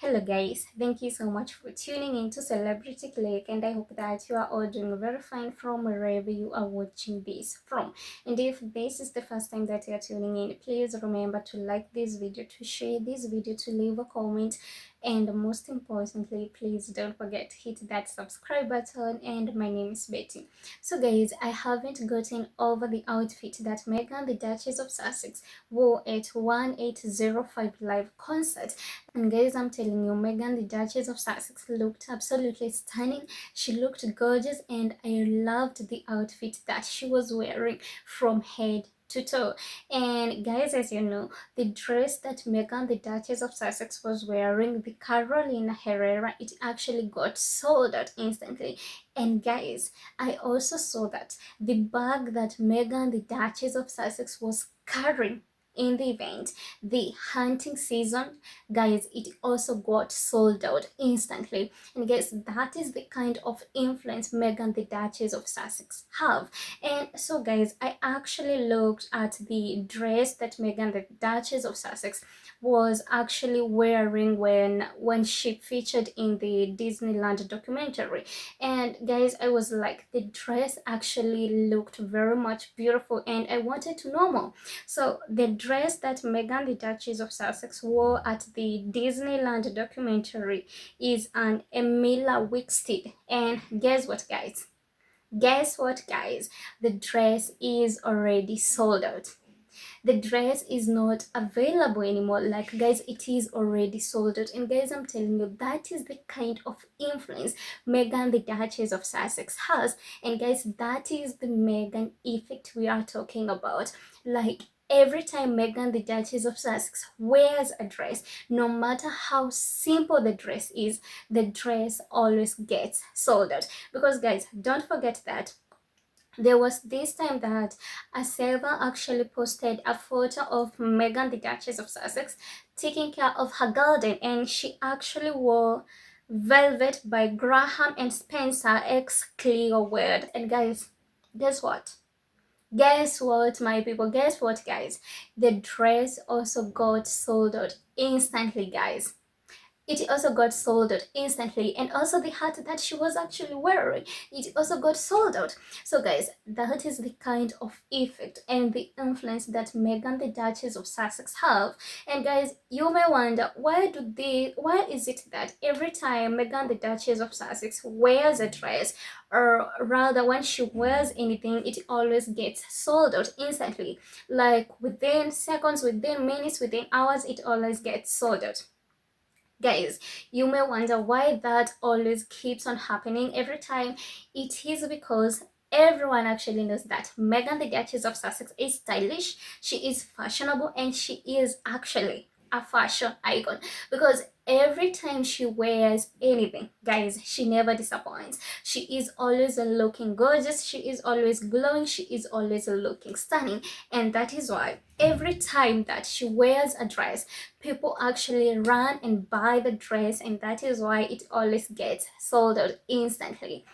Hello guys, thank you so much for tuning in to Celebrity Click, and I hope that you are all doing very fine from wherever you are watching this from. And if this is the first time that you are tuning in, please remember to like this video, to share this video, to leave a comment, and most importantly, please don't forget to hit that subscribe button. And my name is Betty. So guys, I haven't gotten over the outfit that Meghan, the Duchess of Sussex, wore at 1805 live concert. And guys, I'm telling you, Meghan, the Duchess of Sussex, looked absolutely stunning. She looked gorgeous, and I loved the outfit that she was wearing from head to toe. And guys, as you know, the dress that Meghan, the Duchess of Sussex, was wearing, the Carolina Herrera, it actually got sold out instantly. And guys, I also saw that the bag that Meghan, the Duchess of Sussex, was carrying in the event, the hunting season, guys, it also got sold out instantly. And guys, that is the kind of influence Meghan, the Duchess of Sussex, have. And so guys, I actually looked at the dress that Meghan, the Duchess of Sussex, was actually wearing when she featured in the Disneyland documentary. And guys, I was like, the dress actually looked very much beautiful, and I wanted to know more. So the dress that Meghan, the Duchess of Sussex, wore at the Disneyland documentary is an Emilia Wicksteed. And guess what, guys? Guess what, guys? The dress is already sold out. The dress is not available anymore. Like, guys, it is already sold out. And guys, I'm telling you, that is the kind of influence Meghan, the Duchess of Sussex, has. And guys, that is the Meghan effect we are talking about. Like, every time Meghan, the Duchess of Sussex, wears a dress, no matter how simple the dress is, the dress always gets sold out. Because guys, don't forget that there was this time that a server actually posted a photo of Meghan, the Duchess of Sussex, taking care of her garden, and she actually wore Velvet by Graham and Spencer x Clearwood. And guys, guess what? Guess what, my people? Guess what, guys? The dress also got sold out instantly, guys. It also got sold out instantly. And also the hat that she was actually wearing, it also got sold out. So guys, that is the kind of effect and the influence that Meghan, the Duchess of Sussex, have. And guys, you may wonder, why is it that every time Meghan, the Duchess of Sussex, wears a dress, or rather when she wears anything, it always gets sold out instantly? Like within seconds, within minutes, within hours, it always gets sold out. Guys, you may wonder why that always keeps on happening every time. It is because everyone actually knows that Meghan, the Duchess of Sussex, is stylish, she is fashionable, and she is actually a fashion icon. Because every time she wears anything, guys, she never disappoints. She is always looking gorgeous, she is always glowing, she is always looking stunning. And that is why every time that she wears a dress, people actually run and buy the dress, and that is why it always gets sold out instantly.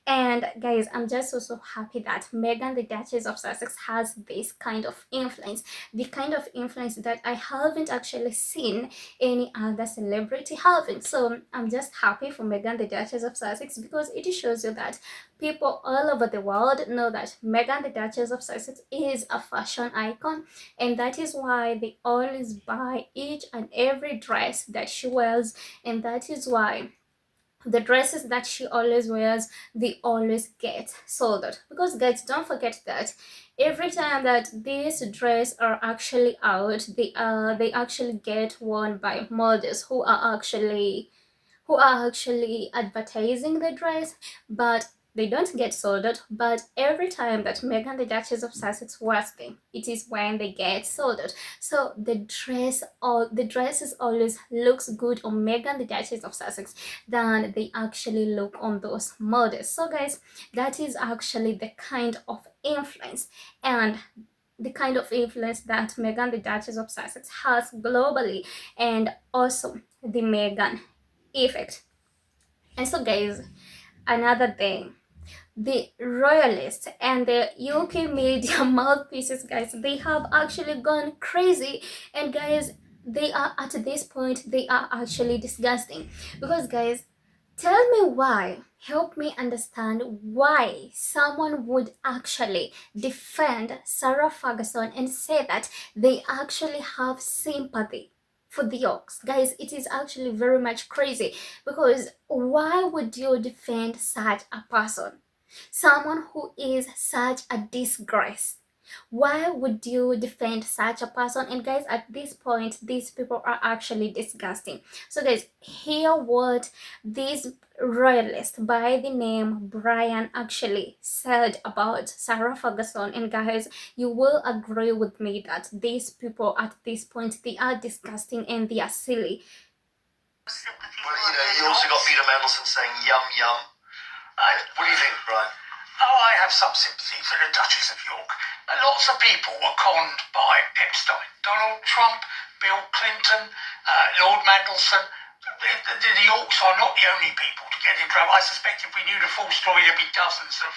And guys, I'm just so happy that Meghan, the Duchess of Sussex, has this kind of influence, the kind of influence that I haven't actually seen any other celebrity having. So I'm just happy for Meghan, the Duchess of Sussex, because it shows you that people all over the world know that Meghan, the Duchess of Sussex, is a fashion icon, and that is why they always buy each and every dress that she wears. And that is why the dresses that she always wears, they always get sold out. Because guys, don't forget that every time that these dresses are actually out, they actually get worn by models who are actually advertising the dress, but they don't get sold out. But every time that Meghan, the Duchess of Sussex, wears them, it is when they get sold out. So the dresses always looks good on Meghan, the Duchess of Sussex, than they actually look on those models. So guys, that is actually the kind of influence and the kind of influence that Meghan, the Duchess of Sussex, has globally, and also the Meghan effect. And so guys, another thing, the Royalist and the UK media mouthpieces, guys, they have actually gone crazy. And guys, they are at this point, they are actually disgusting. Because guys, tell me why, help me understand why someone would actually defend Sarah Ferguson and say that they actually have sympathy for the Yorks. Guys, it is actually very much crazy, because why would you defend such a person? Someone who is such a disgrace. Why would you defend such a person? And guys, at this point, these people are actually disgusting. So guys, hear what this royalist by the name Brian actually said about Sarah Ferguson. And guys, you will agree with me that these people at this point, they are disgusting and they are silly. Well, you also got Peter Mandelson saying yum yum. What do you think, Brian? Oh, I have some sympathy for the Duchess of York. Lots of people were conned by Epstein. Donald Trump, Bill Clinton, Lord Mandelson. The Yorks are not the only people to get in trouble. I suspect if we knew the full story, there'd be dozens of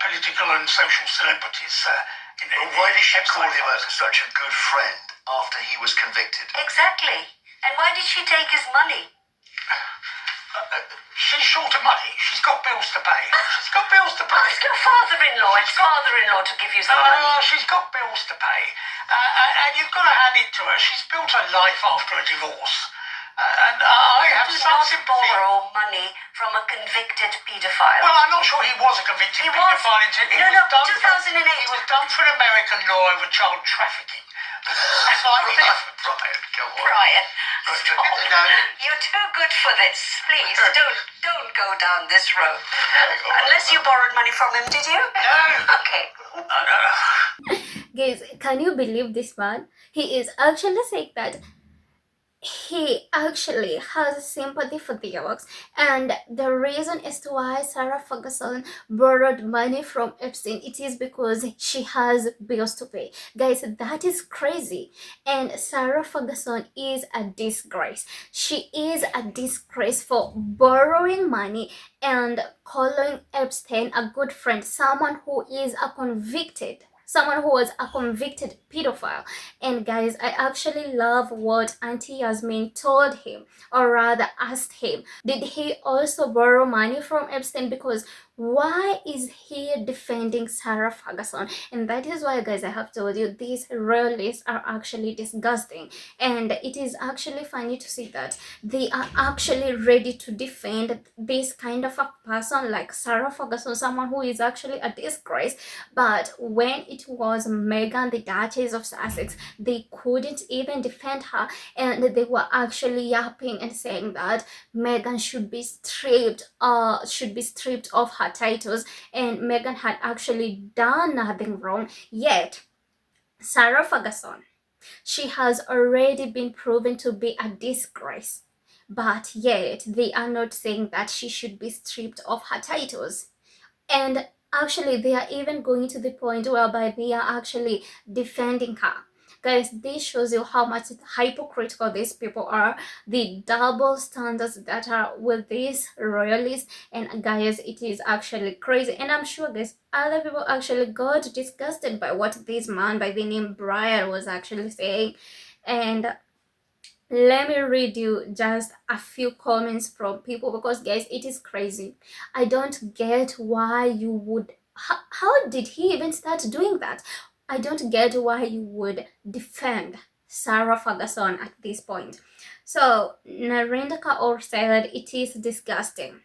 political and social celebrities why did she call him such a good friend after he was convicted? Exactly. And why did she take his money? She's short of money. She's got bills to pay. She's got bills to pay. Ask her father-in-law. It's father-in-law to give you some money. She's got bills to pay. And you've got to hand it to her. She's built her life after a divorce. And I have some sympathy. Borrow money from a convicted paedophile. Well, I'm not sure he was a convicted paedophile. No, 2008. He was done for an American law over child trafficking. Slightly different. Brian, go on. Brian, Stop. you're too good for this. Please, don't go down this road. Unless you borrowed money from him, did you? No. Okay. Guys, can you believe this man? He is actually saying that he actually has sympathy for the Yorks, and the reason as to why Sarah Ferguson borrowed money from Epstein, it is because she has bills to pay. Guys, that is crazy. And Sarah Ferguson is a disgrace. She is a disgrace for borrowing money and calling Epstein a good friend, someone who is a convicted, someone who was a convicted pedophile. And guys, I actually love what Auntie Yasmin told him, or rather asked him, did he also borrow money from Epstein? Because why is he defending Sarah Ferguson? And that is why, guys, I have told you these royalists are actually disgusting. And it is actually funny to see that they are actually ready to defend this kind of a person like Sarah Ferguson, someone who is actually a disgrace. But when it was Meghan, the Duchess of Sussex, they couldn't even defend her, and they were actually yapping and saying that Meghan should be stripped of her titles, and Meghan had actually done nothing wrong. Yet Sarah Ferguson, she has already been proven to be a disgrace, but yet they are not saying that she should be stripped of her titles. And actually, they are even going to the point whereby they are actually defending her. Guys, this shows you how much hypocritical these people are, the double standards that are with these royalists. And guys, it is actually crazy. And I'm sure, guys, other people actually got disgusted by what this man by the name Brian was actually saying. And let me read you just a few comments from people, because guys, it is crazy. I don't get why you would, how did he even start doing that? I don't get why you would defend Sarah Ferguson at this point. So Narendra Kaur said it is disgusting.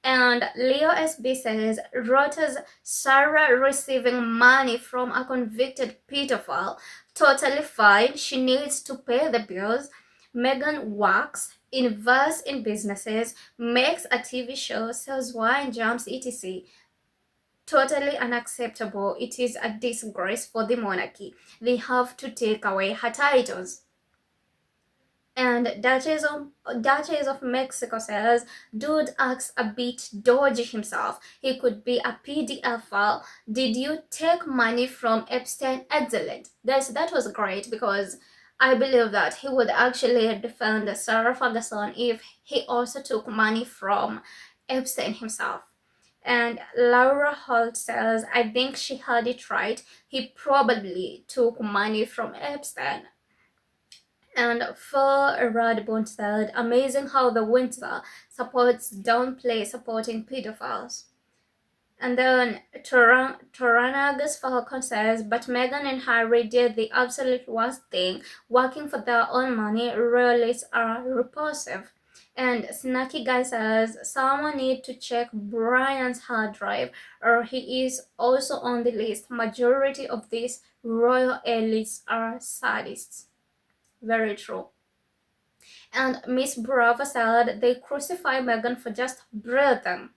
And Leo SB says, Reuters, Sarah receiving money from a convicted pedophile, totally fine. She needs to pay the bills. Meghan works, invests in businesses, makes a TV show, sells wine, jumps, etc. Totally unacceptable. It is a disgrace for the monarchy. They have to take away her titles. And Duchess of Mexico says, dude acts a bit dodgy himself. He could be a PDF. Did you take money from Epstein? Excellent. Guys, that was great, because I believe that he would actually defend Sarah Ferguson if he also took money from Epstein himself. And Laura Holt says, I think she had it right. He probably took money from Epstein. And for Radbone said, amazing how the winter supports downplay supporting pedophiles. And then Toranagus Falcon says, but Meghan and Harry did the absolute worst thing, working for their own money. Royalists are repulsive. And Snacky Guy says, someone need to check Brian's hard drive, or he is also on the list. Majority of these royal elites are sadists. Very true. And Miss Brava said, they crucify Meghan for just breathing.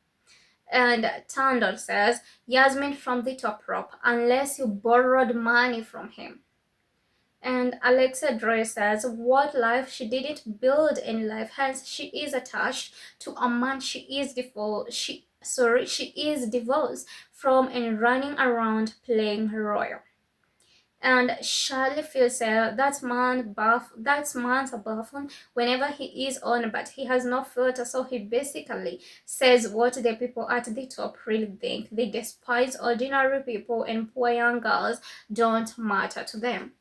And Tandor says, Yasmin from the top rope, unless you borrowed money from him. And Alexa Dre says, what life she didn't build in life, hence she is attached to a man she is divorced from and running around playing royal. And Charlie feels that's man's a buffoon whenever he is on, but he has no filter, so he basically says what the people at the top really think. They despise ordinary people, and poor young girls don't matter to them.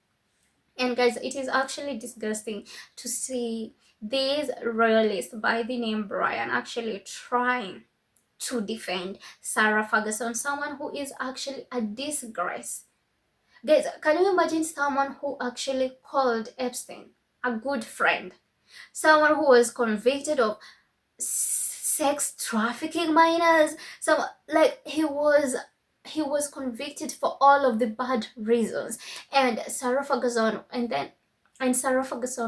And guys, it is actually disgusting to see these royalists by the name Brian actually trying to defend Sarah Ferguson, someone who is actually a disgrace. Guys, can you imagine someone who actually called Epstein a good friend? Someone who was convicted of sex trafficking minors. So like he was convicted for all of the bad reasons. And Sarah Ferguson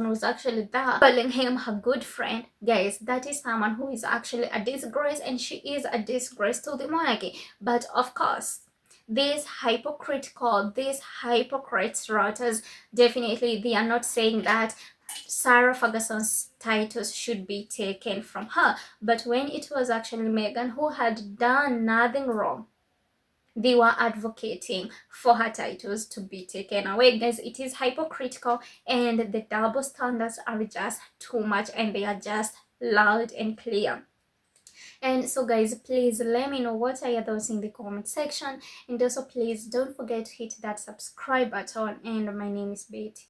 was actually there calling him her good friend. Guys, that is someone who is actually a disgrace, and she is a disgrace to the monarchy. But of course, these hypocrites writers, definitely they are not saying that Sarah Ferguson's titles should be taken from her. But when it was actually Meghan who had done nothing wrong, they were advocating for her titles to be taken away. Guys, it is hypocritical, and the double standards are just too much, and they are just loud and clear. And so guys, please let me know what are your thoughts in the comment section, and also please don't forget to hit that subscribe button. And my name is Betty.